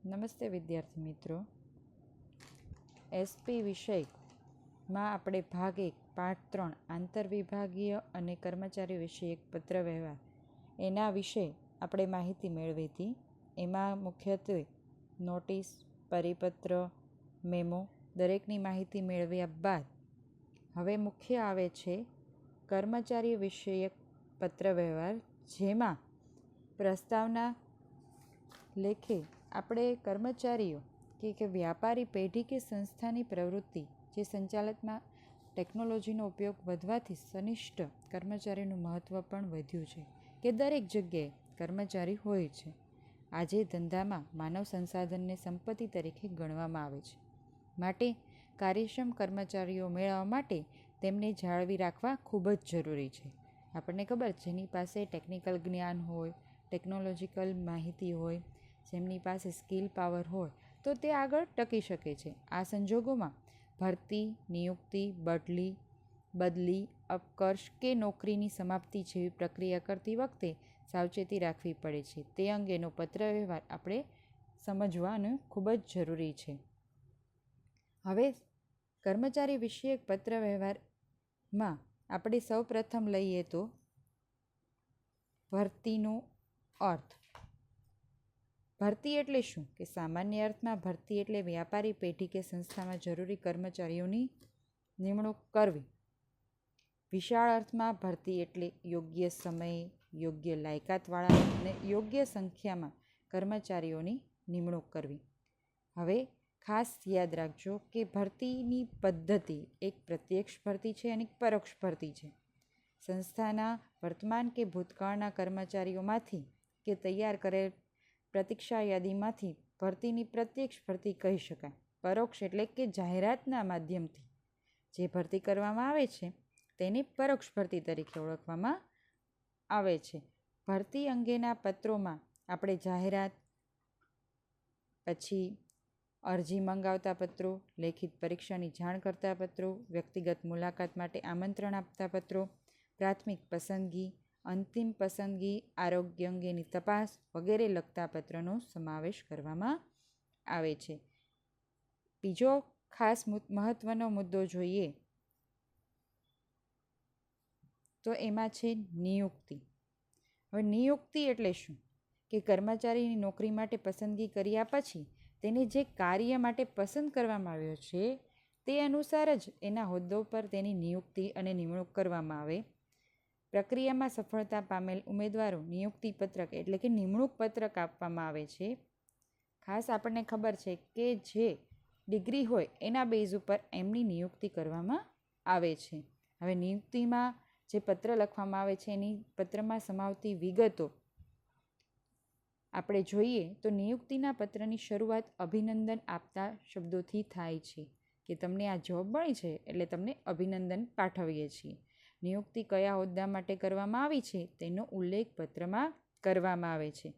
નમસ્તે વિદ્યાર્થી મિત્રો. એસપી વિષયમાં આપણે ભાગ 1 પાઠ 3 આંતરવિભાગીય અને કર્મચારી વિષયક પત્રવ્યવહાર એના વિશે આપણે માહિતી મેળવી હતી. એમાં મુખ્યત્વે નોટિસ, પરિપત્ર, મેમો દરેકની માહિતી મેળવ્યા બાદ હવે મુખ્ય આવે છે કર્મચારી વિષયક પત્રવ્યવહાર, જેમાં પ્રસ્તાવના લેખે આપણે કર્મચારીઓ કે વ્યાપારી પેઢી કે સંસ્થાની પ્રવૃત્તિ જે સંચાલનમાં ટેકનોલોજીનો ઉપયોગ વધવાથી સનિષ્ઠ કર્મચારીનું મહત્ત્વ પણ વધ્યું છે કે દરેક જગ્યાએ કર્મચારી હોય છે. આજે ધંધામાં માનવ સંસાધનને સંપત્તિ તરીકે ગણવામાં આવે છે, માટે કાર્યક્ષમ કર્મચારીઓ મેળવવા માટે તેમને જાળવી રાખવા ખૂબ જ જરૂરી છે. આપણને ખબર, જેની પાસે ટેકનિકલ જ્ઞાન હોય, ટેકનોલોજીકલ માહિતી હોય, જેમની પાસે સ્કિલ પાવર હોય તો તે આગળ ટકી શકે છે. આ સંજોગોમાં ભરતી, નિયુક્તિ, બદલી, અપકર્ષ કે નોકરીની સમાપ્તિ જેવી પ્રક્રિયા કરતી વખતે સાવચેતી રાખવી પડે છે. તે અંગેનો પત્રવ્યવહાર આપણે સમજવાનું ખૂબ જ જરૂરી છે. હવે કર્મચારી વિષયક પત્રવ્યવહારમાં આપણે સૌ પ્રથમ લઈએ તો ભરતીનો અર્થ. ભરતી એટલે શું? કે સામાન્ય અર્થમાં ભરતી એટલે વ્યાપારી પેઢી કે સંસ્થામાં જરૂરી કર્મચારીઓની નિમણૂક કરવી. વિશાળ અર્થમાં ભરતી એટલે યોગ્ય સમયે, યોગ્ય લાયકાતવાળા અને યોગ્ય સંખ્યામાં કર્મચારીઓની નિમણૂક કરવી. હવે ખાસ યાદ રાખજો કે ભરતીની પદ્ધતિ એક પ્રત્યક્ષ ભરતી છે અને પરોક્ષ ભરતી છે. સંસ્થાના વર્તમાન કે ભૂતકાળના કર્મચારીઓમાંથી કે તૈયાર કરેલ પ્રતીક્ષા યાદીમાંથી ભરતીની પ્રત્યક્ષ ભરતી કહી શકાય. પરોક્ષ એટલે કે જાહેરાતના માધ્યમથી જે ભરતી કરવામાં આવે છે તેને પરોક્ષ ભરતી તરીકે ઓળખવામાં આવે છે. ભરતી અંગેના પત્રોમાં આપણે જાહેરાત, પછી અરજી મંગાવતા પત્રો, લેખિત પરીક્ષાની જાણ કરતા પત્રો, વ્યક્તિગત મુલાકાત માટે આમંત્રણ આપતા પત્રો, પ્રાથમિક પસંદગી, અંતિમ પસંદગી, આરોગ્ય અંગેની તપાસ વગેરે લગતા પત્રનો સમાવેશ કરવામાં આવે છે. બીજો ખાસ મહત્વનો મુદ્દો જોઈએ તો એમાં છે નિયુક્તિ. હવે નિયુક્તિ એટલે શું? કે કર્મચારીની નોકરી માટે પસંદગી કર્યા પછી તેને જે કાર્ય માટે પસંદ કરવામાં આવ્યો છે તે અનુસાર જ એના હોદ્દો પર તેની નિયુક્તિ અને નિમણૂક કરવામાં આવે. પ્રક્રિયામાં સફળતા પામેલ ઉમેદવારો નિયુક્તિ પત્રક એટલે કે નિમણૂક પત્રક આપવામાં આવે છે. ખાસ આપણને ખબર છે કે જે ડિગ્રી હોય એના બેઝ ઉપર એમની નિયુક્તિ કરવામાં આવે છે. હવે નિયુક્તિમાં જે પત્ર લખવામાં આવે છે એની પત્રમાં સમાવતી વિગતો આપણે જોઈએ તો નિયુક્તિના પત્રની શરૂઆત અભિનંદન આપતા શબ્દોથી થાય છે કે તમને આ જોબ મળી છે એટલે તમને અભિનંદન પાઠવીએ છીએ. નિયુક્તિ કયા હોદ્દા માટે કરવામાં આવી છે તેનો ઉલ્લેખ પત્રમાં કરવામાં આવે છે.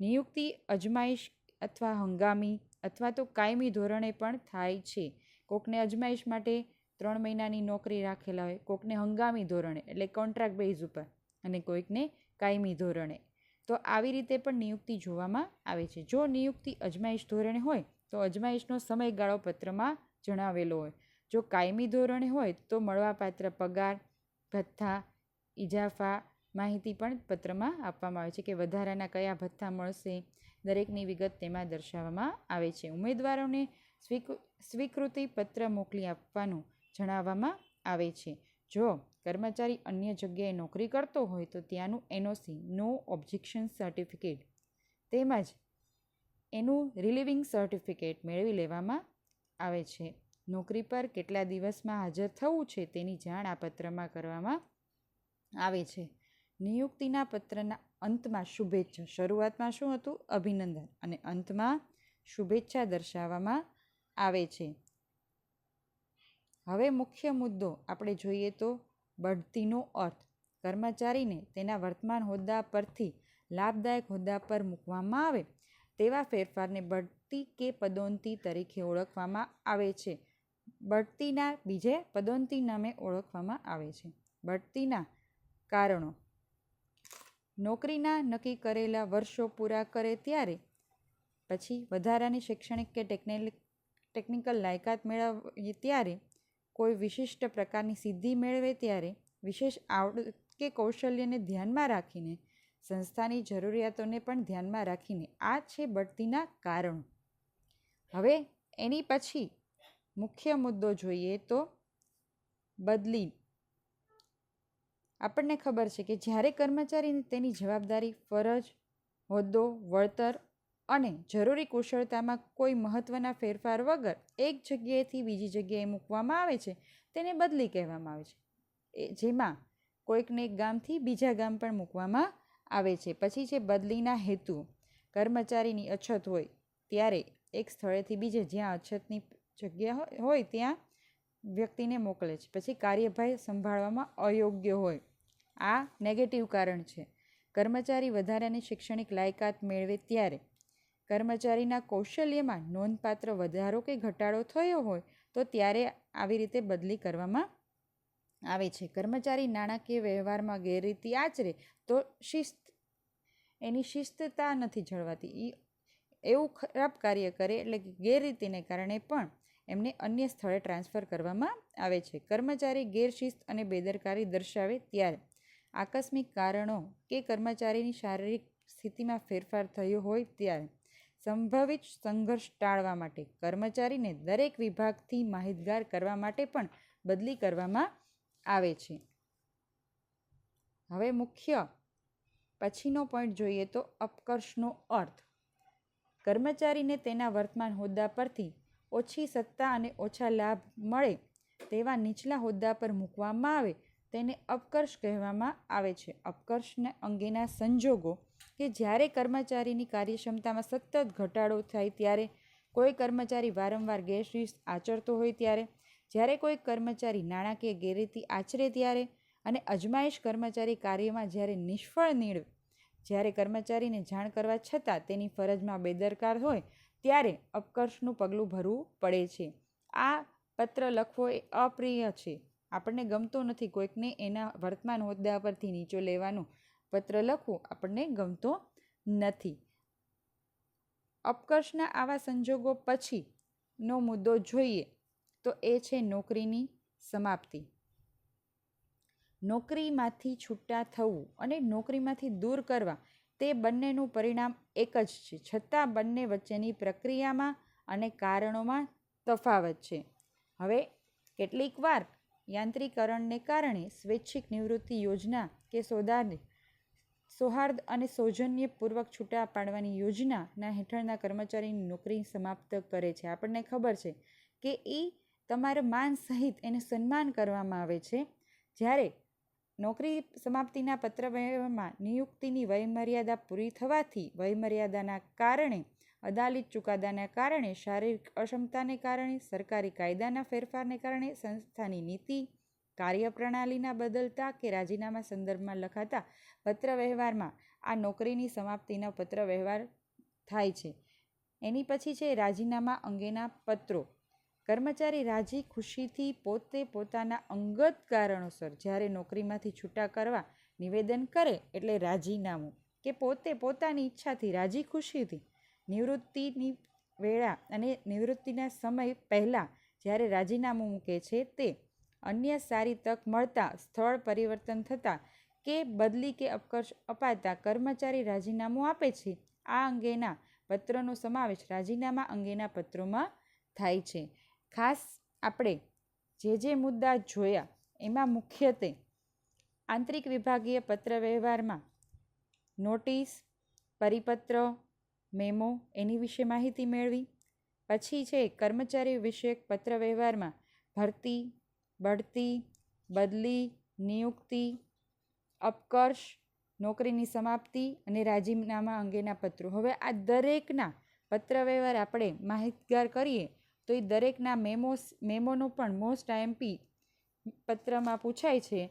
નિયુક્તિ અજમાયશ અથવા હંગામી અથવા તો કાયમી ધોરણે પણ થાય છે. કોકને અજમાયશ માટે 3 મહિનાની નોકરી રાખેલા હોય, કોકને હંગામી ધોરણે એટલે કોન્ટ્રાક્ટ બેઝ ઉપર, અને કોઈકને કાયમી ધોરણે. તો આવી રીતે પણ નિયુક્તિ જોવામાં આવે છે. જો નિયુક્તિ અજમાયશ ધોરણે હોય તો અજમાયશનો સમયગાળો પત્રમાં જણાવેલો હોય. જો કાયમી ધોરણે હોય તો મળવાપાત્ર પગાર, ભથ્થા, ઇજાફા માહિતી પણ પત્રમાં આપવામાં આવે છે કે વધારાના કયા ભથ્થા મળશે, દરેકની વિગત તેમાં દર્શાવવામાં આવે છે. ઉમેદવારોને સ્વીકૃતિ પત્ર મોકલી આપવાનું જણાવવામાં આવે છે. જો કર્મચારી અન્ય જગ્યાએ નોકરી કરતો હોય તો ત્યાંનું NOC નો ઓબ્જેક્શન સર્ટિફિકેટ તેમજ એનું રિલીવિંગ સર્ટિફિકેટ મેળવી લેવામાં આવે છે. નોકરી પર કેટલા દિવસમાં હાજર થવું છે તેની જાણ આ પત્રમાં કરવામાં આવે છે. નિયુક્તિના પત્રના અંતમાં શુભેચ્છા. શરૂઆતમાં શું હતું? અભિનંદન, અને અંતમાં શુભેચ્છા દર્શાવવામાં આવે છે. હવે મુખ્ય મુદ્દો આપણે જોઈએ તો બઢતીનો અર્થ. કર્મચારીને તેના વર્તમાન હોદ્દા પરથી લાભદાયક હોદ્દા પર મૂકવામાં આવે તેવા ફેરફારને બઢતી કે પદોન્નતિ તરીકે ઓળખવામાં આવે છે. બઢતીના બીજે પદોન્નતિ નામે ઓળખવામાં આવે છે. બઢતીના કારણો. નોકરીના નક્કી કરેલા વર્ષો પૂરા કરે ત્યારે પછી વધારાની શૈક્ષણિક કે ટેકનિકલ લાયકાત મેળવીએ ત્યારે, કોઈ વિશિષ્ટ પ્રકારની સિદ્ધિ મેળવે ત્યારે, વિશેષ આવડત કે કૌશલ્યને ધ્યાનમાં રાખીને, સંસ્થાની જરૂરિયાતોને પણ ધ્યાનમાં રાખીને. આ છે બઢતીના કારણો. હવે એની પછી મુખ્ય મુદ્દો જોઈએ તો બદલી. આપણને ખબર છે કે જ્યારે કર્મચારીને તેની જવાબદારી, ફરજ, હોદ્દો, વળતર અને જરૂરી કુશળતામાં કોઈ મહત્ત્વના ફેરફાર વગર એક જગ્યાએથી બીજી જગ્યાએ મૂકવામાં આવે છે તેને બદલી કહેવામાં આવે છે. જેમાં કોઈકને એક ગામથી બીજા ગામ પણ મૂકવામાં આવે છે. પછી છે બદલીના હેતુઓ. કર્મચારીની અછત હોય ત્યારે એક સ્થળેથી બીજે જ્યાં અછતની જગ્યા હોય ત્યાં વ્યક્તિને મોકલે છે. પછી કાર્યભાર સંભાળવામાં અયોગ્ય હોય, આ નેગેટિવ કારણ છે. કર્મચારી વધારાની શૈક્ષણિક લાયકાત મેળવે ત્યારે, કર્મચારીના કૌશલ્યમાં નોંધપાત્ર વધારો કે ઘટાડો થયો હોય તો ત્યારે આવી રીતે બદલી કરવામાં આવે છે. કર્મચારી નાણાકીય વ્યવહારમાં ગેરરીતિ આચરે તો એની શિસ્તતા નથી જળવાતી. એવું ખરાબ કાર્ય કરે એટલે કે ગેરરીતિને કારણે પણ એમને અન્ય સ્થળે ટ્રાન્સફર કરવામાં આવે છે. કર્મચારી ગેરશિસ્ત અને બેદરકારી દર્શાવે ત્યારે, આકસ્મિક કારણો કે કર્મચારીની શારીરિક સ્થિતિમાં ફેરફાર થયો હોય ત્યારે, સંભવિત સંઘર્ષ ટાળવા માટે કર્મચારીને દરેક વિભાગથી માહિતગાર કરવા માટે પણ બદલી કરવામાં આવે છે. હવે મુખ્ય પછીનો પોઈન્ટ જોઈએ તો અપકર્ષનો અર્થ. કર્મચારીને તેના વર્તમાન હોદ્દા પરથી ઓછી સત્તા અને ઓછા લાભ મળે તેવા નીચલા હોદ્દા પર મૂકવામાં આવે તેને અપકર્ષ કહેવામાં આવે છે. અપકર્ષ અંગેના સંજોગો કે જ્યારે કર્મચારીની કાર્યક્ષમતામાં સતત ઘટાડો થાય ત્યારે, કોઈ કર્મચારી વારંવાર ગેરશિસ્ત આચરતો હોય ત્યારે, જ્યારે કોઈ કર્મચારી નાણાકીય ગેરરીતિ આચરે ત્યારે, અને અજમાયશ કર્મચારી કાર્યમાં જ્યારે નિષ્ફળ નીવડે, જ્યારે કર્મચારીને જાણ કરવા છતાં તેની ફરજમાં બેદરકાર હોય ત્યારે અપકર્ષનું પગલું ભરવું પડે છે. આ પત્ર લખવો એ અપ્રિય છે. આપણને ગમતો નથી. કોઈકને એના વર્તમાન હોદ્દા પરથી નીચો લેવાનું પત્ર લખવું આપણને ગમતો નથી. અપકર્ષના આવા સંજોગો પછીનો મુદ્દો જોઈએ તો એ છે નોકરીની સમાપ્તિ. નોકરીમાંથી છૂટા થવું અને નોકરીમાંથી દૂર કરવા તે બંનેનું પરિણામ એક જ છે, છતાં બંને વચ્ચેની પ્રક્રિયામાં અને કારણોમાં તફાવત છે. હવે કેટલીક વાર યાંત્રિકરણને કારણે સ્વૈચ્છિક નિવૃત્તિ યોજના કે સૌહાર્દ અને સૌજન્યપૂર્વક છૂટા પાડવાની યોજનાના હેઠળના કર્મચારીની નોકરી સમાપ્ત કરે છે. આપણને ખબર છે કે એ તમારા માન સહિત એને સન્માન કરવામાં આવે છે. જ્યારે નોકરી સમાપ્તિના પત્રવ્યવહારમાં નિયુક્તિની વયમર્યાદા પૂરી થવાથી, વયમર્યાદાના કારણે, અદાલતી ચુકાદાના કારણે, શારીરિક અક્ષમતાને કારણે, સરકારી કાયદાના ફેરફારને કારણે, સંસ્થાની નીતિ, કાર્યપ્રણાલીના બદલતા કે રાજીનામા સંદર્ભમાં લખાતા પત્રવ્યવહારમાં આ નોકરીની સમાપ્તિનો પત્રવ્યવહાર થાય છે. એની પછી છે રાજીનામા અંગેના પત્રો. કર્મચારી રાજી ખુશીથી પોતે પોતાના અંગત કારણોસર જ્યારે નોકરીમાંથી છૂટા કરવા નિવેદન કરે એટલે રાજીનામું, કે પોતે પોતાની ઈચ્છાથી રાજી ખુશીથી નિવૃત્તિની વેળા અને નિવૃત્તિના સમય પહેલાં જ્યારે રાજીનામું મૂકે છે તે અન્ય સારી તક મળતા, સ્થળ પરિવર્તન થતાં કે બદલી કે અપકર્ષ અપાતા કર્મચારી રાજીનામું આપે છે. આ અંગેના પત્રનો સમાવેશ રાજીનામા અંગેના પત્રોમાં થાય છે. ખાસ આપણે જે મુદ્દા જોયા એમાં મુખ્યત્વે આંતરિક વિભાગીય પત્રવ્યવહારમાં નોટિસ, પરિપત્ર, મેમો એની વિશે માહિતી મેળવી. પછી છે કર્મચારી વિષયક પત્રવ્યવહારમાં ભરતી, બઢતી, બદલી, નિયુક્તિ, અપકર્ષ, નોકરીની સમાપ્તિ અને રાજીનામા અંગેના પત્રો. હવે આ દરેકના પત્રવ્યવહાર આપણે માહિતગાર કરીએ તો એ દરેકના મેમોનું પણ મોસ્ટ આઈએમપી પત્રમાં પૂછાય છે.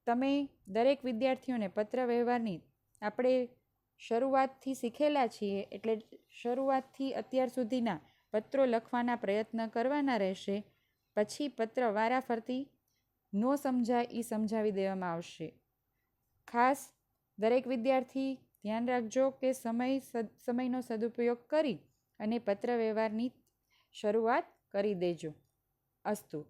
તમે દરેક વિદ્યાર્થીઓને પત્રવ્યવહારની આપણે શરૂઆતથી શીખેલા છીએ એટલે શરૂઆતથી અત્યાર સુધીના પત્રો લખવાના પ્રયત્ન કરવાના રહેશે. પછી પત્ર વારાફરતી ન સમજાય એ સમજાવી દેવામાં આવશે. ખાસ દરેક વિદ્યાર્થી ધ્યાન રાખજો કે સમયનો સદુપયોગ કરી અને પત્ર વ્યવહારની શરૂઆત કરી દેજો. અસ્તુ.